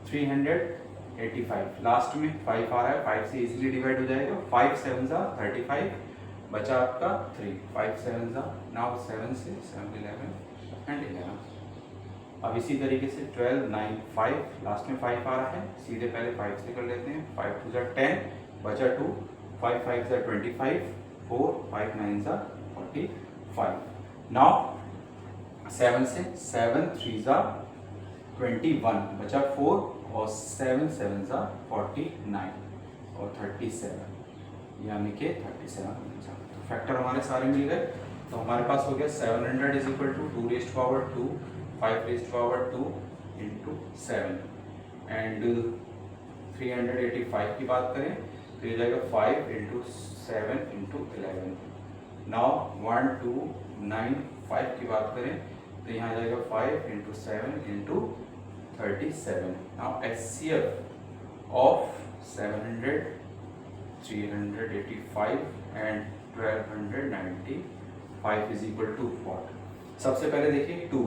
385, लास्ट में 5 आ रहा है, 5 से इजीली डिवाइड हो जाएगा, 5 7s 35, बचा आपका 3 5 7s, नाउ 7 से 7 11 एंड 11। अब इसी तरीके से 12 9 5, लास्ट में 5 आ रहा है, सीधे पहले 5 से कर लेते हैं, 5 2 10, बचा 2 5 5 25 4 5 9 45। नाउ 7 से 7 3s 21, बचा 4 और 7 7s 49 और 37, यानी कि 37। तो फैक्टर हमारे सारे मिल गए, तो हमारे पास हो गया 700 is equal to 2 raised power 2 5 raised power 2 into 7, and 385 की बात करें तो ये जाएगा 5 इंटू 7 इंटू 11। नाउ 1 2 9 5 की बात करें तो यहाँ जाएगा 5 into 7 into 37। Now HCF of 700, 385 and 1295 is equal to what? सबसे पहले देखिए 2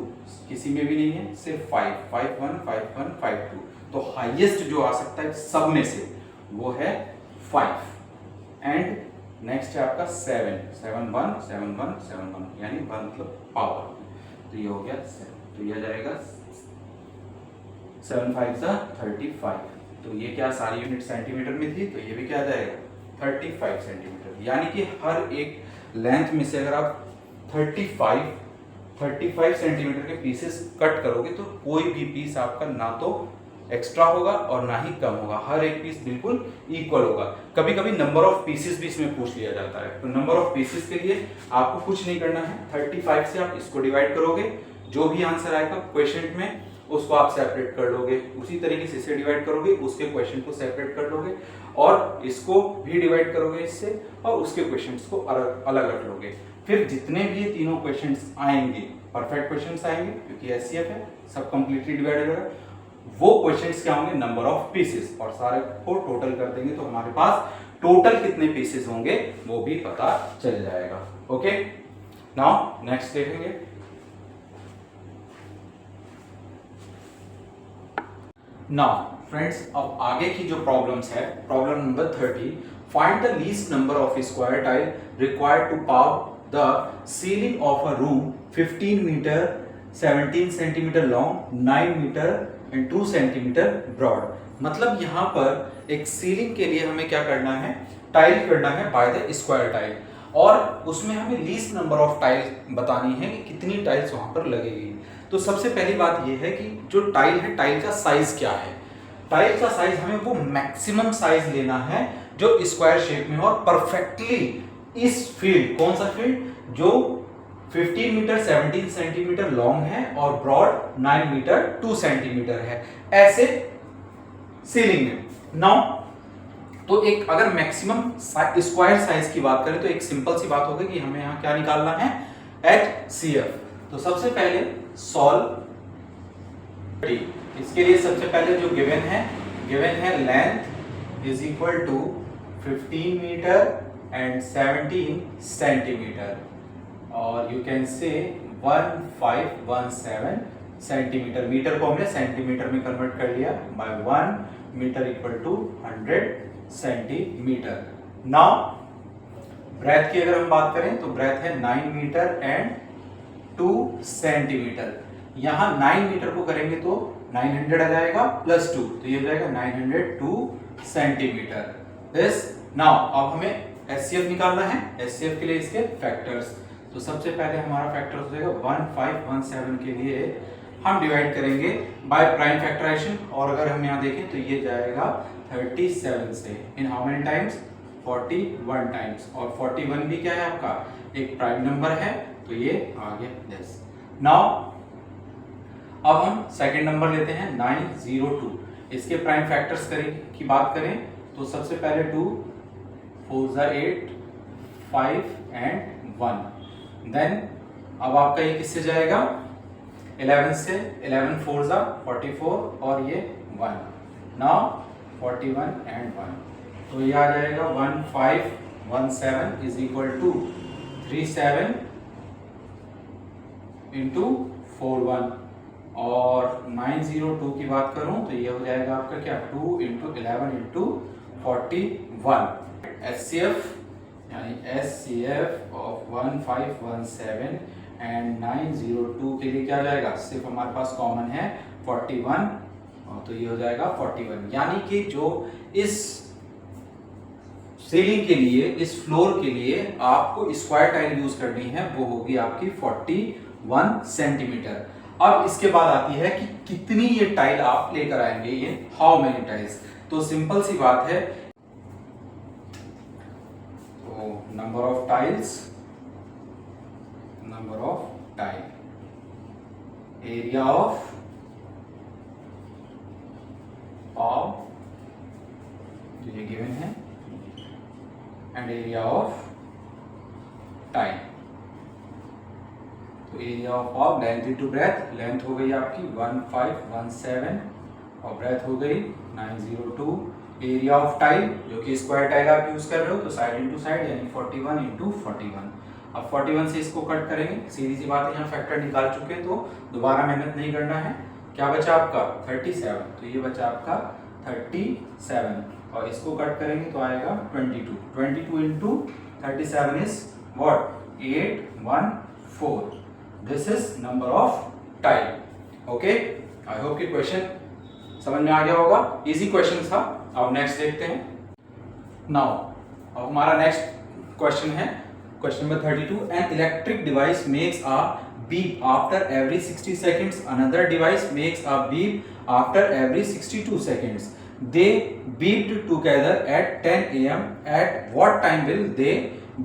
किसी में भी नहीं है, सिर्फ 5 5 1 5 1 5 2, तो हाईएस्ट जो आ सकता है सब में से वो है 5, एंड नेक्स्ट है आपका 7 7 1 7 1 7 1, यानी 1 मतलब पावर, तो ये हो गया 7, तो ये जाएगा 7 5 35। तो ये क्या सारी यूनिट सेंटीमीटर में थी, तो ये भी क्या आ जाएगा 35 सेंटीमीटर, यानी कि हर एक लेंथ में से अगर आप 35 सेंटीमीटर के पीसेस कट करोगे तो कोई भी पीस आपका ना तो एक्स्ट्रा होगा और ना ही कम होगा, हर एक पीस बिल्कुल इक्वल होगा। कभी कभी नंबर ऑफ पीसेस भी इसमें पूछ लिया जाता है, तो नंबर ऑफ पीसेस के लिए आपको कुछ नहीं करना है, 35 से आप इसको डिवाइड करोगे, जो भी आंसर आएगा क्वेश्चन में उसको आप सेपरेट कर लोगे, उसी तरीके से इसे डिवाइड करोगे, उसके क्वेश्चन को सेपरेट कर लोगे, और इसको भी डिवाइड करोगे इससे, और उसके क्वेश्चंस को अलग अलग रख लोगे। फिर जितने भी ये तीनों क्वेश्चंस आएंगे परफेक्ट क्वेश्चंस आएंगे, क्योंकि एचसीएफ है, सब कंप्लीटली डिवाइडेड होगा, वो क्वेश्चंस क्या होंगे नंबर ऑफ पीसेस, और सारे को टोटल कर देंगे तो हमारे पास टोटल कितने पीसेस होंगे वो भी पता चल जाएगा। ओके, नाउ नेक्स्ट देखेंगे। नाउ फ्रेंड्स, अब आगे की जो प्रॉब्लम्स है, problem number 30, find the least number of square tile required to power the ceiling of a room 15 metre 17 centimetre long 9 metre and 2 centimetre broad. मतलब यहाँ पर एक सीलिंग के लिए हमें क्या करना है, टाइल करना है बाय द स्क्वायर टाइल, और उसमें हमें लीस्ट नंबर ऑफ टाइल बतानी है कि कितनी टाइल्स वहां पर लगेगी। तो सबसे पहली बात यह है कि जो टाइल है, टाइल का साइज क्या है। टाइल का साइज हमें वो मैक्सिमम साइज लेना है जो स्क्वायर शेप में हो और परफेक्टली इस फील्ड, कौन सा फील्ड, जो 15 मीटर 17 सेंटीमीटर लॉन्ग है और ब्रॉड 9 मीटर 2 सेंटीमीटर है, ऐसे सीलिंग में। नाउ तो एक अगर मैक्सिमम स्क्वायर साइज की बात करें तो एक सिंपल सी बात होगी कि हमें यहाँ क्या निकालना है, HCF। तो सबसे पहले सॉल्व, इसके लिए सबसे पहले जो गिवन है length is equal to 15 metre and 17 centimetre, और you can say 1517 centimetre. Metre को हमने सेंटीमीटर में कन्वर्ट कर लिया, by 1 metre equal to 100 centimetre. Now breadth की अगर हम बात करें तो ब्रेथ है 9 मीटर एंड 2 सेंटीमीटर। यहां 9 मीटर को करेंगे तो 900 आ जाएगा प्लस 2, तो ये हो जाएगा 902 सेंटीमीटर। दिस नाउ अब हमें HCF निकालना है। HCF के लिए इसके फैक्टर्स, तो सबसे पहले हमारा फैक्टर हो जाएगा 1517 के लिए हम डिवाइड करेंगे बाय प्राइम फैक्टराइजेशन, और अगर हम यहाँ देखें तो ये जाएगा 37 से in how many times, 41 times, और 41 भी क्या है आपका एक प्राइम नंबर है, तो ये आ गया दिस। नाउ अब हम सेकंड नंबर लेते हैं 902। इसके प्राइम फैक्टर्स की बात करें तो सबसे पहले 2 4 8 5 एंड 1, देन अब आपका ये किससे जाएगा 11 से, 11 4 44 और ये 1, नाउ 41 एंड 1, तो ये आ जाएगा 1517 इज इक्वल टू 37 इंटू 41, और 902 की बात करूं तो ये हो जाएगा आपका क्या 2 इंटू 11 इंटू 41। HCF यानी HCF ऑफ 1517 एंड 902 के लिए क्या आ जाएगा, सिर्फ हमारे पास कॉमन है 41, तो ये हो जाएगा 41। यानी कि जो इस सीलिंग के लिए, इस फ्लोर के लिए आपको स्क्वायर टाइल यूज करनी है वो होगी आपकी 41 सेंटीमीटर। अब इसके बाद आती है कि कितनी ये टाइल आप लेकर आएंगे, ये हाउ मेनी टाइल्स। तो सिंपल सी बात है, तो number of tiles, number of tile, area of जो ये गिवन है, एंड एरिया ऑफ टाइल। तो area of length into breadth, length हो गई आपकी 1517 और ब्रेथ हो गई 902। एरिया ऑफ टाइल जो कि स्क्वायर टाइल आप यूज कर रहे हो, तो साइड इनटू साइड यानी 41 इंटू 41। अब 41 से इसको कट करेंगे, सीधी सी बात है, यहाँ फैक्टर निकाल चुके हैं तो दोबारा मेहनत नहीं करना है। क्या बचा आपका 37, तो ये बचा आपका 37, और इसको कट करेंगे तो आएगा 22। 22 into 37 is what 814। This is number of tile. Okay, I hope कि क्वेश्चन समझ में आ गया होगा, इजी क्वेश्चन था। अब नेक्स्ट देखते हैं। नाउ अब हमारा नेक्स्ट क्वेश्चन है question number 32। An electric device makes a beep after every 60 seconds. Another device makes a beep after every 62 seconds. They beeped together at 10 AM. At what time will they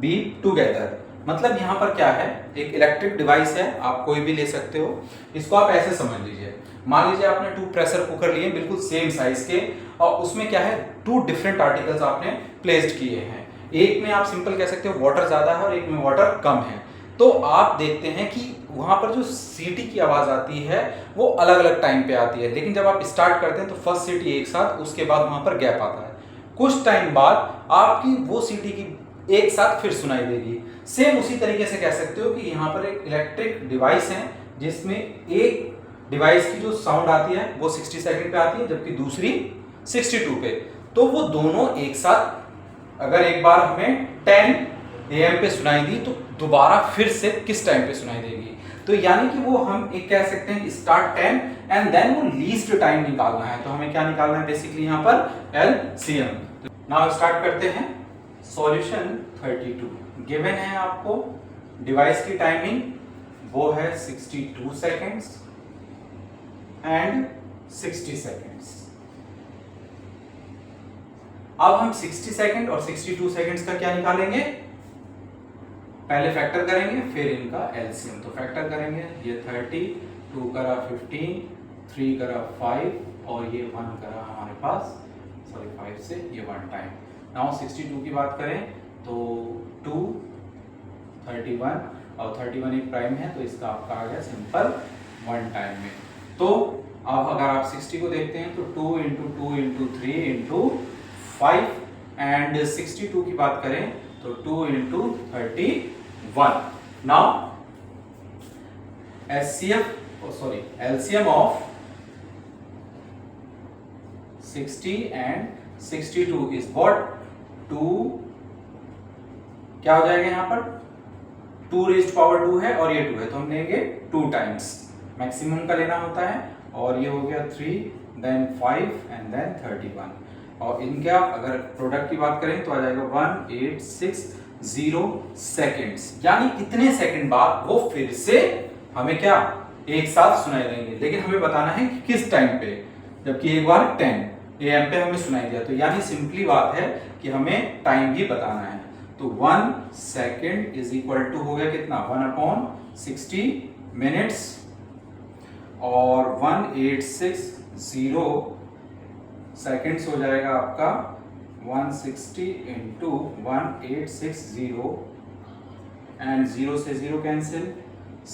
beep together? मतलब यहाँ पर क्या है, एक electric device है, आप कोई भी ले सकते हो। इसको आप ऐसे समझ लीजिए, मान लीजिए आपने 2 प्रेशर कुकर लिए बिल्कुल सेम साइज के, और उसमें क्या है 2 डिफरेंट आर्टिकल्स आपने प्लेस्ड किए हैं। एक में आप सिंपल कह सकते हो वाटर ज्यादा है और एक में वाटर कम है। तो आप देखते हैं कि वहां पर जो सीटी की आवाज आती है वो अलग अलग टाइम पे आती है, लेकिन जब आप स्टार्ट करते हैं तो फर्स्ट सीटी एक साथ, उसके बाद वहां पर गैप आता है। कुछ टाइम बाद आपकी वो सीटी की एक साथ फिर सुनाई देगी। सेम उसी तरीके से कह सकते हो कि यहाँ पर एक इलेक्ट्रिक डिवाइस है जिसमें एक डिवाइस की जो साउंड आती है वो 60 सेकंड पे आती है, जबकि दूसरी 62 पे। तो वो दोनों एक साथ अगर एक बार हमें 10 AM पे सुनाई दी तो दोबारा फिर से किस टाइम पे सुनाई देगी। तो यानी कि वो हम एक कह सकते हैं स्टार्ट 10 एंड देन वो लीस्ट टाइम निकालना है। तो हमें क्या निकालना है बेसिकली यहाँ पर एलसीएम। नाउ स्टार्ट करते हैं। सॉल्यूशन 32 गिवन है आपको, डिवाइस की टाइमिंग वो है 62 सेकेंड्स एंड 60 सेकेंड्स। अब हम 60 सेकेंड और 62 सेकेंड्स का क्या निकालेंगे, पहले फैक्टर करेंगे फिर इनका एलसीएम। तो फैक्टर करेंगे, ये 30, 2 करा 15, 3 करा 5 और ये 1 करा हमारे पास 5 से ये 1 टाइम। नाउ 62 की बात करें तो 2, 31 और 31 एक प्राइम है तो इसका आपका आ गया सिंपल 1 टाइम में। तो अब अगर आप 60 को देखते हैं तो 2 × 2 × 3 × 5 एंड 62 की बात करें तो 2 × 31। Now LCM of 60 and 62 is what? 2 क्या हो जाएगा यहाँ पर 2 raised power 2 है और ये 2 है तो हम लेंगे 2 टाइम्स, मैक्सिमम का लेना होता है। और ये हो गया 3 देन 5 एंड देन 31 और इनका अगर प्रोडक्ट की बात करें तो आ जाएगा 1860 सेकेंड्स। यानी इतने सेकंड बाद वो फिर से हमें क्या एक साथ सुनाई देंगे, लेकिन हमें बताना है कि किस टाइम पे, जबकि एक बार 10 AM पे हमें सुनाई दिया। तो यानी सिंपली बात है कि हमें टाइम भी बताना है। तो 1 सेकेंड इज इक्वल टू हो गया कितना 1/60 मिनट्स और 1860 सेकेंड्स हो जाएगा आपका 160 × 1860 एंड 0 से 0 कैंसिल,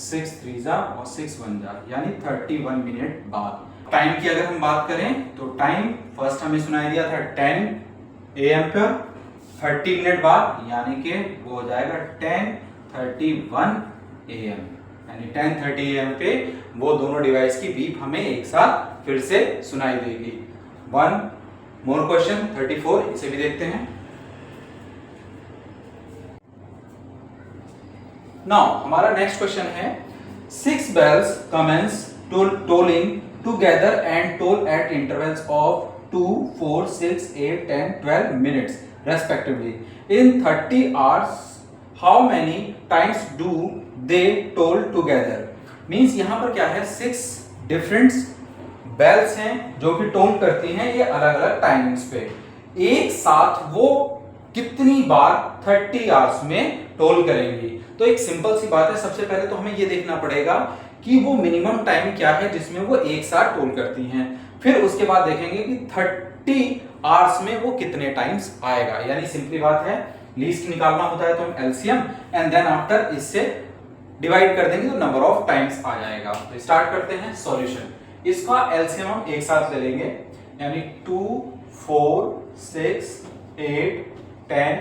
6 3 जा और 6 1 जा, यानी 31 मिनट बाद। टाइम की अगर हम बात करें तो टाइम फर्स्ट हमें सुनाई दिया था 10 AM पर, 30 मिनट बाद यानी कि वो हो जाएगा 10:31 AM, यानी 10:30 AM पे वो दोनों डिवाइस की बीप हमें एक साथ फिर से सुनाई देगी। 1 मोर क्वेश्चन 34, इसे भी देखते हैं। नाउ हमारा नेक्स्ट क्वेश्चन है 6 bells commence tolling together and toll at intervals of 2, 4, 6, 8, 10, 12 minutes respectively. In 30 hours, how many times do they toll together? Means यहाँ पर क्या है 6 different bells हैं जो कि टोल करती हैं ये अलग अलग टाइमिंग्स पे। एक साथ वो कितनी बार 30 आवर्स में टोल करेंगी? तो एक सिंपल सी बात है, सबसे पहले तो हमें ये देखना पड़ेगा कि वो मिनिमम टाइम क्या है जिसमें वो एक साथ टोल करती हैं। फिर उसके बाद देखेंगे कि 30 आवर्स में वो कितने टाइम्स आएगा। यानी सिंपली बात है, लीस्ट निकालना होता है तो हम एलसीएम एंड देन आफ्टर इससे डिवाइड कर देंगे तो नंबर ऑफ टाइम्स आ जाएगा। तो स्टार्ट करते हैं सॉल्यूशन। इसका एलसीएम हम एक साथ ले लेंगे, यानी 2, 4, 6, 8, 10,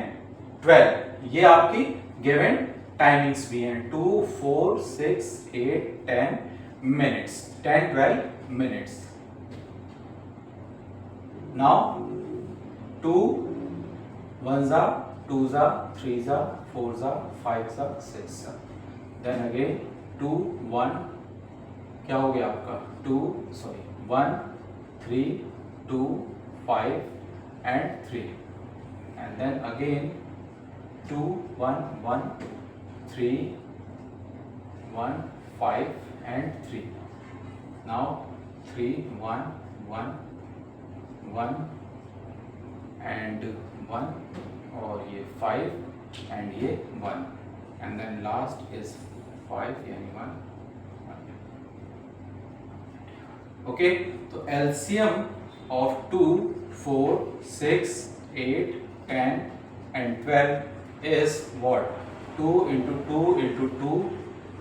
12 ये आपकी गिवन टाइमिंग्स भी हैं। 2, 4, 6, 8, 10 मिनट्स, 10, 12 मिनट्स। नाउ 2 1 जा, 2 जा, 3 जा, 4 जा, 5 जा, 6 जा, देन अगेन 2 1 क्या हो गया आपका 1 3 2 5 and 3 and then again 2 1 1 3 1 5 and 3, now 3 1 1 1 and 1 और ये 5 and ये 1 and then last is 5 यानी 1 ओके। तो LCM of 2 4 6 8 10 and 12 is what? 2 × 2 × 2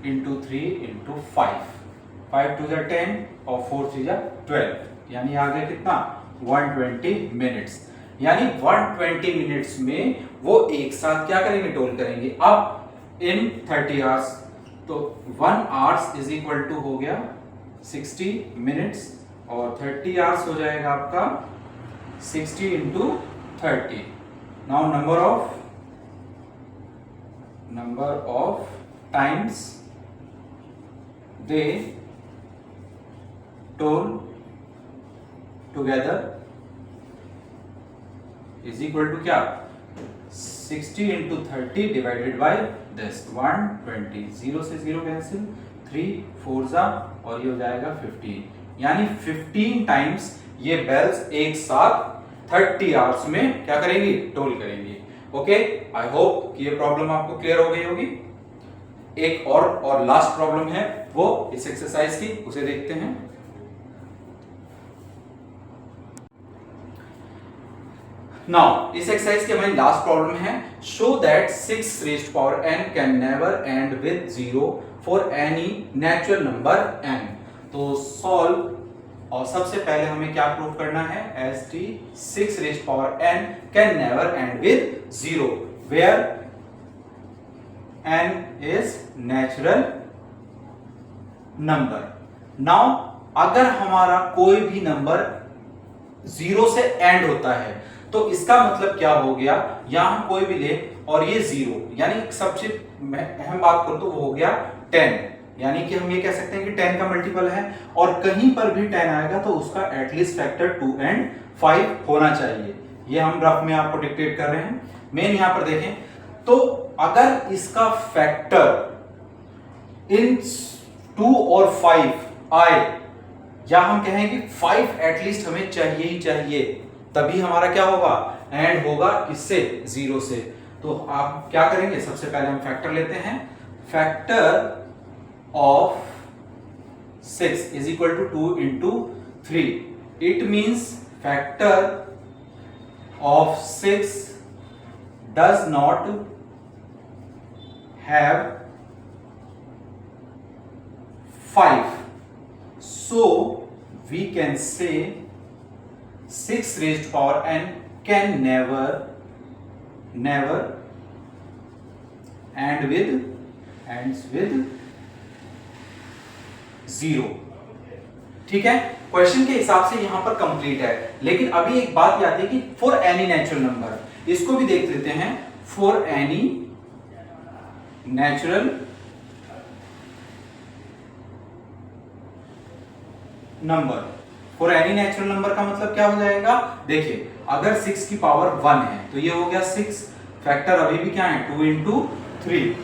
× 3 × 5, 5 2 जा 10 और 4 3 जा 12, यानी आ गया कितना 120 मिनट्स। यानी 120 मिनट्स में वो एक साथ क्या करेंगे टोल करेंगे। अब इन 30 आवर्स तो 1 आवर्स इज इक्वल टू हो गया 60 मिनट्स और 30 आवर्स हो जाएगा आपका 60 × 30। Now number of times they told together is equal to क्या 60 into 30 divided by this 120, 0 से 0 कैंसिल, 3 4 जा और ये हो जाएगा 15, यानी 15 टाइम्स ये बेल्स एक साथ 30 आवर्स में क्या करेंगी, टोल करेंगी। ओके, आई होप कि ये प्रॉब्लम आपको क्लियर हो गई होगी। एक और लास्ट प्रॉब्लम है वो इस एक्सरसाइज की, उसे देखते हैं। नाउ इस एक्सरसाइज की हमारी लास्ट प्रॉब्लम है, show that 6 raised power n can never end with 0 for any natural number n। तो सॉल्व, और सबसे पहले हमें क्या प्रूव करना है, S T 6 raised power n can never end with 0 where n is natural number. Now अगर हमारा कोई भी नंबर 0 से एंड होता है तो इसका मतलब क्या हो गया, यहां हम कोई भी ले और ये 0, यानी सबसे अहम बात करूं तो वो हो गया 10, यानी कि हम ये कह सकते हैं कि 10 का मल्टीपल है, और कहीं पर भी 10 आएगा तो उसका एटलीस्ट फैक्टर 2 and 5 होना चाहिए। ये हम रफ में आपको डिक्टेट कर रहे हैं। मेन यहां पर देखें तो अगर इसका फैक्टर इन 2 और 5 आए, या हम कहें कि 5 एटलीस्ट हमें चाहिए ही चाहिए, तभी हमारा क्या होगा, एंड होगा किससे, 0 से। तो आप क्या करेंगे, सबसे पहले हम फैक्टर लेते हैं, factor of 6 is equal to 2 into 3। It means factor of 6 does not have 5, so we can say 6 raised power n can never ends with 0। ठीक है, क्वेश्चन के हिसाब से यहां पर कंप्लीट है, लेकिन अभी एक बात याद है कि फॉर एनी नेचुरल नंबर, इसको भी देख लेते हैं, for any natural number. For any natural number का मतलब क्या हो जाएगा, देखिए अगर 6 की पावर 1 है तो ये हो गया 6, फैक्टर अभी भी क्या है 2 into 3।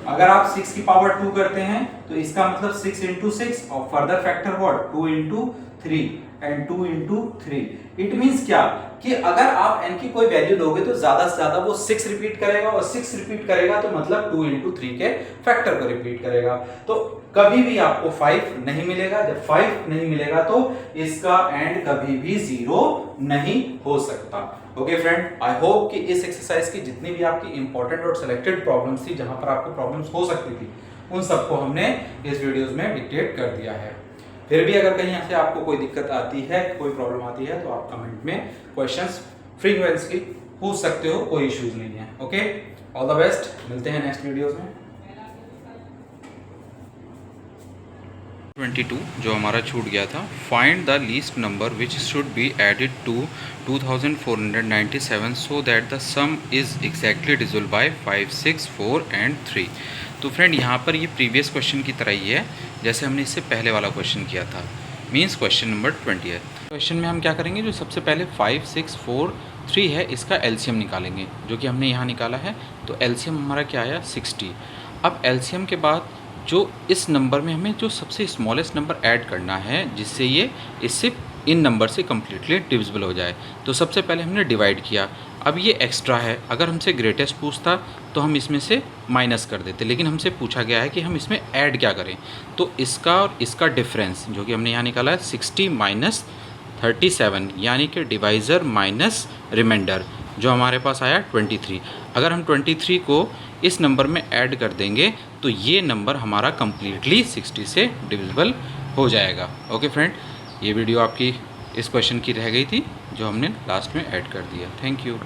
अगर आप 6 की पावर 2 करते हैं तो इसका मतलब 6 into 6 और further factor what 2 into 3 and 2 into 3। It means क्या कि अगर आप n की कोई वैल्यू लोगे तो ज्यादा से ज्यादा वो 6 रिपीट करेगा, और 6 रिपीट करेगा तो मतलब 2 into 3 के फैक्टर को रिपीट करेगा। तो कभी भी आपको 5 नहीं मिलेगा, जब 5 नहीं मिलेगा तो इसका एंड कभी भी 0 नहीं हो सकता। ओके फ्रेंड, आई होप कि इस एक्सरसाइज की जितनी भी आपकी इंपॉर्टेंट और सिलेक्टेड प्रॉब्लम्स थी, जहां पर आपको प्रॉब्लम्स हो सकती थी, उन सबको हमने इस वीडियोस में डिक्टेट कर दिया है। फिर भी अगर कहीं से आपको कोई दिक्कत आती है, कोई प्रॉब्लम आती है, तो आप कमेंट में क्वेश्चंस फ्रीक्वेंटली पूछ सकते हो, कोई इश्यूज नहीं है। ओके, ऑल द बेस्ट, मिलते हैं नेक्स्ट वीडियोस में। 22 जो हमारा छूट गया था, find the least number which should be added to 2497 so that the sum is exactly divisible by 5, 6, 4 and 3। तो फ्रेंड यहाँ पर ये प्रीवियस क्वेश्चन की तरह ही है जैसे हमने इससे पहले वाला क्वेश्चन किया था, मीन्स क्वेश्चन नंबर 20 है। क्वेश्चन में हम क्या करेंगे, जो सबसे पहले 5, 6, 4, 3 है, इसका एलसीएम निकालेंगे, जो कि हमने यहाँ निकाला है। तो एलसीएम हमारा क्या आया 60। अब एलसीएम के बाद जो इस नंबर में हमें जो सबसे स्मॉलेस्ट नंबर ऐड करना है, जिससे ये इससे इन नंबर से कम्प्लीटली डिविजिबल हो जाए। तो सबसे पहले हमने डिवाइड किया, अब ये एक्स्ट्रा है, अगर हमसे ग्रेटेस्ट पूछता तो हम इसमें से माइनस कर देते, लेकिन हमसे पूछा गया है कि हम इसमें ऐड क्या करें। तो इसका और इसका डिफरेंस जो कि हमने यहाँ निकाला है 60 माइनस 37, यानी कि डिवाइज़र माइनस रिमाइंडर, जो हमारे पास आया 23। अगर हम 23 को इस नंबर में ऐड कर देंगे तो ये नंबर हमारा कम्प्लीटली 60 से डिविजिबल हो जाएगा। ओके फ्रेंड, ये वीडियो आपकी इस क्वेश्चन की रह गई थी जो हमने लास्ट में ऐड कर दिया। Thank you.